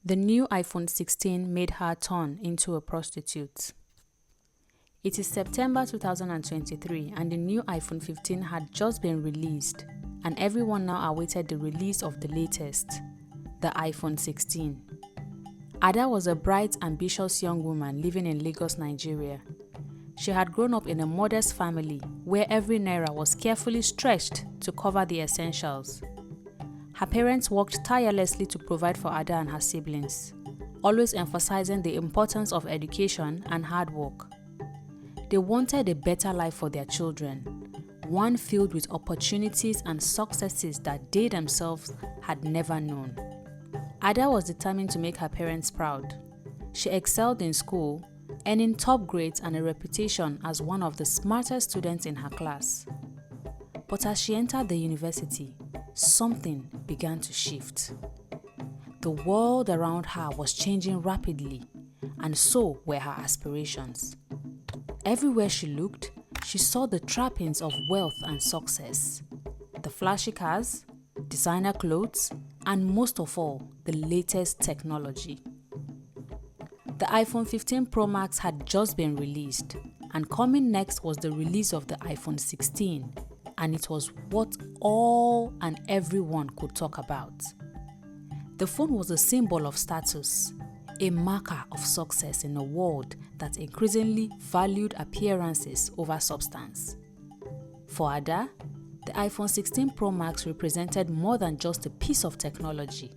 The new iPhone 16 made her turn into a prostitute. It is September 2023 and the new iPhone 15 had just been released, and everyone now awaited the release of the latest, the iPhone 16. Ada was a bright, ambitious young woman living in Lagos, Nigeria. She had grown up in a modest family where every naira was carefully stretched to cover the essentials. Her parents worked tirelessly to provide for Ada and her siblings, always emphasizing the importance of education and hard work. They wanted a better life for their children, one filled with opportunities and successes that they themselves had never known. Ada was determined to make her parents proud. She excelled in school, earning top grades and a reputation as one of the smartest students in her class. But as she entered the university, something began to shift. The world around her was changing rapidly, and so were her aspirations. Everywhere she looked, she saw the trappings of wealth and success. The flashy cars, designer clothes, and most of all, the latest technology. The iPhone 15 Pro Max had just been released, and coming next was the release of the iPhone 16, and it was what all and everyone could talk about. The phone was a symbol of status, a marker of success in a world that increasingly valued appearances over substance. For Ada, the iPhone 16 Pro Max represented more than just a piece of technology.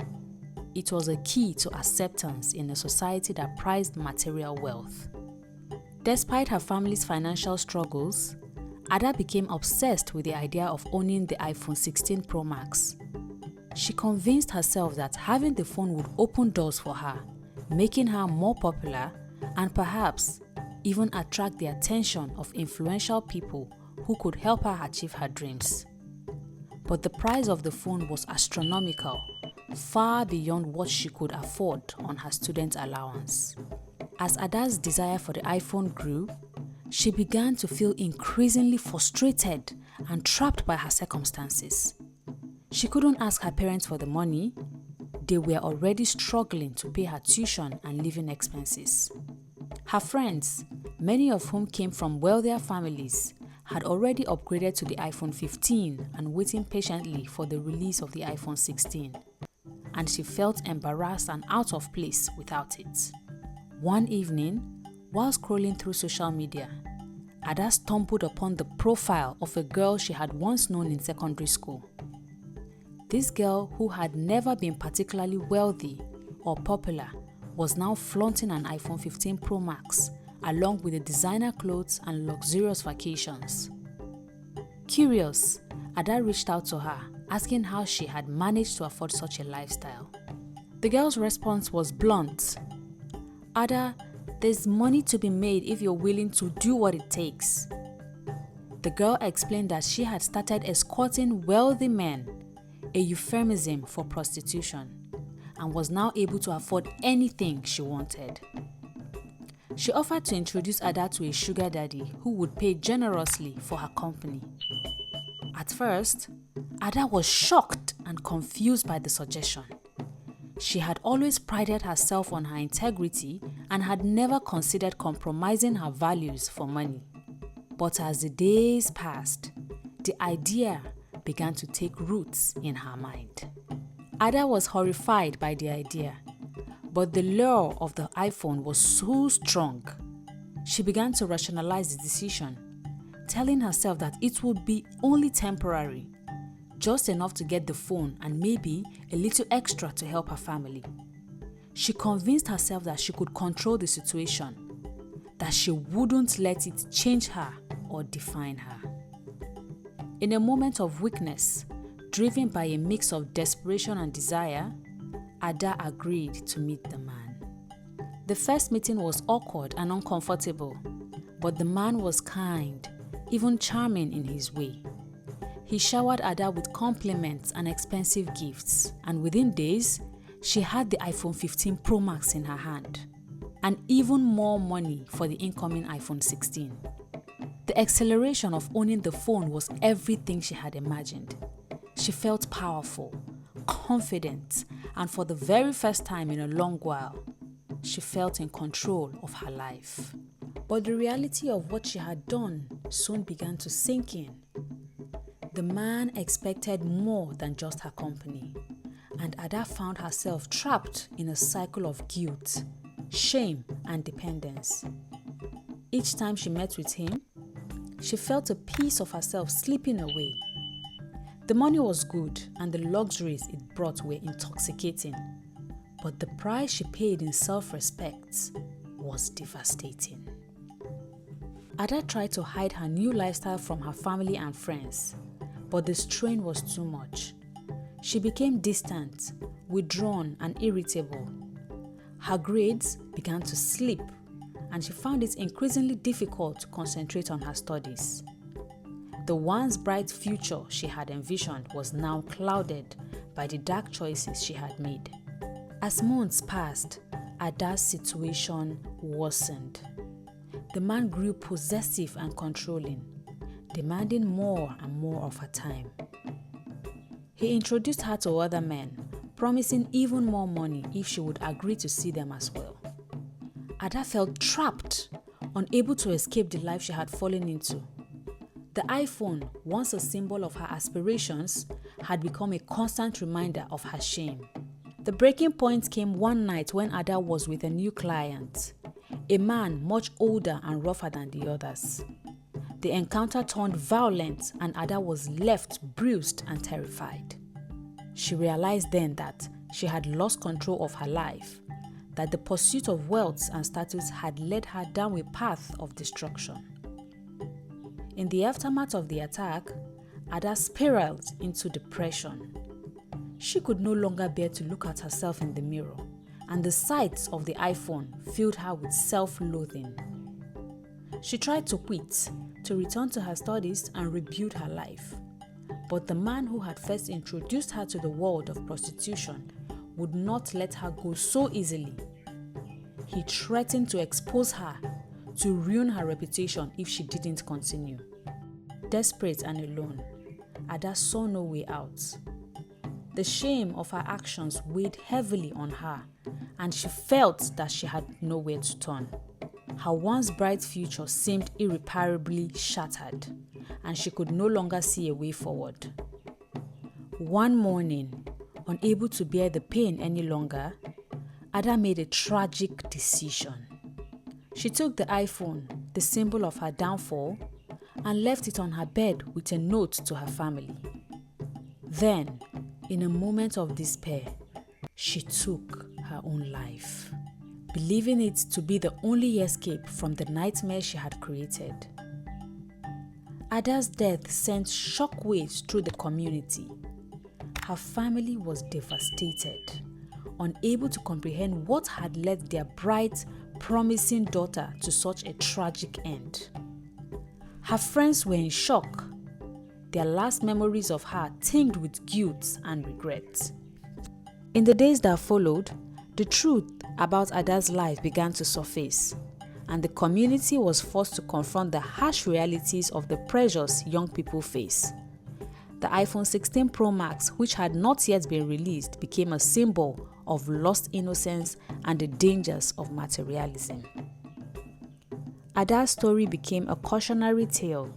It was a key to acceptance in a society that prized material wealth. Despite her family's financial struggles, Ada became obsessed with the idea of owning the iPhone 16 Pro Max. She convinced herself that having the phone would open doors for her, making her more popular and perhaps even attract the attention of influential people who could help her achieve her dreams. But the price of the phone was astronomical, far beyond what she could afford on her student allowance. As Ada's desire for the iPhone grew, she began to feel increasingly frustrated and trapped by her circumstances. She couldn't ask her parents for the money. They were already struggling to pay her tuition and living expenses. Her friends, many of whom came from wealthier families, had already upgraded to the iPhone 15 and waiting patiently for the release of the iPhone 16. And she felt embarrassed and out of place without it. One evening, while scrolling through social media, Ada stumbled upon the profile of a girl she had once known in secondary school. This girl, who had never been particularly wealthy or popular, was now flaunting an iPhone 15 Pro Max along with the designer clothes and luxurious vacations. Curious, Ada reached out to her, asking how she had managed to afford such a lifestyle. The girl's response was blunt. "Ada, there's money to be made if you're willing to do what it takes." The girl explained that she had started escorting wealthy men, a euphemism for prostitution, and was now able to afford anything she wanted. She offered to introduce Ada to a sugar daddy who would pay generously for her company. At first, Ada was shocked and confused by the suggestion. She had always prided herself on her integrity and had never considered compromising her values for money. But as the days passed, the idea began to take roots in her mind. Ada was horrified by the idea, but the lure of the iPhone was so strong. She began to rationalize the decision, telling herself that it would be only temporary, just enough to get the phone and maybe a little extra to help her family. She convinced herself that she could control the situation, that she wouldn't let it change her or define her. In a moment of weakness, driven by a mix of desperation and desire, Ada agreed to meet the man. The first meeting was awkward and uncomfortable, but the man was kind, even charming in his way. He showered Ada with compliments and expensive gifts, and within days, she had the iPhone 15 Pro Max in her hand, and even more money for the incoming iPhone 16. The exhilaration of owning the phone was everything she had imagined. She felt powerful, confident, and for the very first time in a long while, she felt in control of her life. But the reality of what she had done soon began to sink in. The man expected more than just her company, and Ada found herself trapped in a cycle of guilt, shame, and dependence. Each time she met with him, she felt a piece of herself slipping away. The money was good and the luxuries it brought were intoxicating, but the price she paid in self-respect was devastating. Ada tried to hide her new lifestyle from her family and friends, but the strain was too much. She became distant, withdrawn, and irritable. Her grades began to slip, and she found it increasingly difficult to concentrate on her studies. The once bright future she had envisioned was now clouded by the dark choices she had made. As months passed, Ada's situation worsened. The man grew possessive and controlling, demanding more and more of her time. He introduced her to other men, promising even more money if she would agree to see them as well. Ada felt trapped, unable to escape the life she had fallen into. The iPhone, once a symbol of her aspirations, had become a constant reminder of her shame. The breaking point came one night when Ada was with a new client, a man much older and rougher than the others. The encounter turned violent and Ada was left bruised and terrified. She realized then that she had lost control of her life, that the pursuit of wealth and status had led her down a path of destruction. In the aftermath of the attack, Ada spiraled into depression. She could no longer bear to look at herself in the mirror, and the sight of the iPhone filled her with self-loathing. She tried to quit, to return to her studies and rebuild her life. But the man who had first introduced her to the world of prostitution would not let her go so easily. He threatened to expose her, to ruin her reputation if she didn't continue. Desperate and alone, Ada saw no way out. The shame of her actions weighed heavily on her, and she felt that she had nowhere to turn. Her once bright future seemed irreparably shattered, and she could no longer see a way forward. One morning, unable to bear the pain any longer, Ada made a tragic decision. She took the iPhone, the symbol of her downfall, and left it on her bed with a note to her family. Then, in a moment of despair, she took her own life, believing it to be the only escape from the nightmare she had created. Ada's death sent shockwaves through the community. Her family was devastated, unable to comprehend what had led their bright, promising daughter to such a tragic end. Her friends were in shock. Their last memories of her tinged with guilt and regret. In the days that followed, the truth about Ada's life began to surface, and the community was forced to confront the harsh realities of the pressures young people face. The iPhone 16 Pro Max, which had not yet been released, became a symbol of lost innocence and the dangers of materialism. Ada's story became a cautionary tale,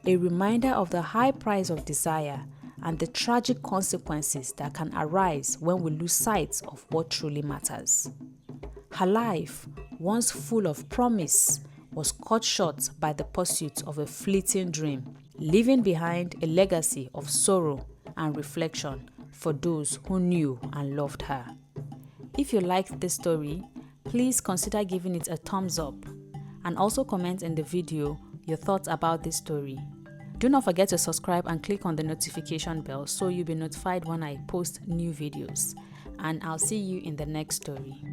a reminder of the high price of desire and the tragic consequences that can arise when we lose sight of what truly matters. Her life, once full of promise, was cut short by the pursuit of a fleeting dream, leaving behind a legacy of sorrow and reflection for those who knew and loved her. If you liked this story, please consider giving it a thumbs up and also comment in the video your thoughts about this story. Do not forget to subscribe and click on the notification bell so you'll be notified when I post new videos. And I'll see you in the next story.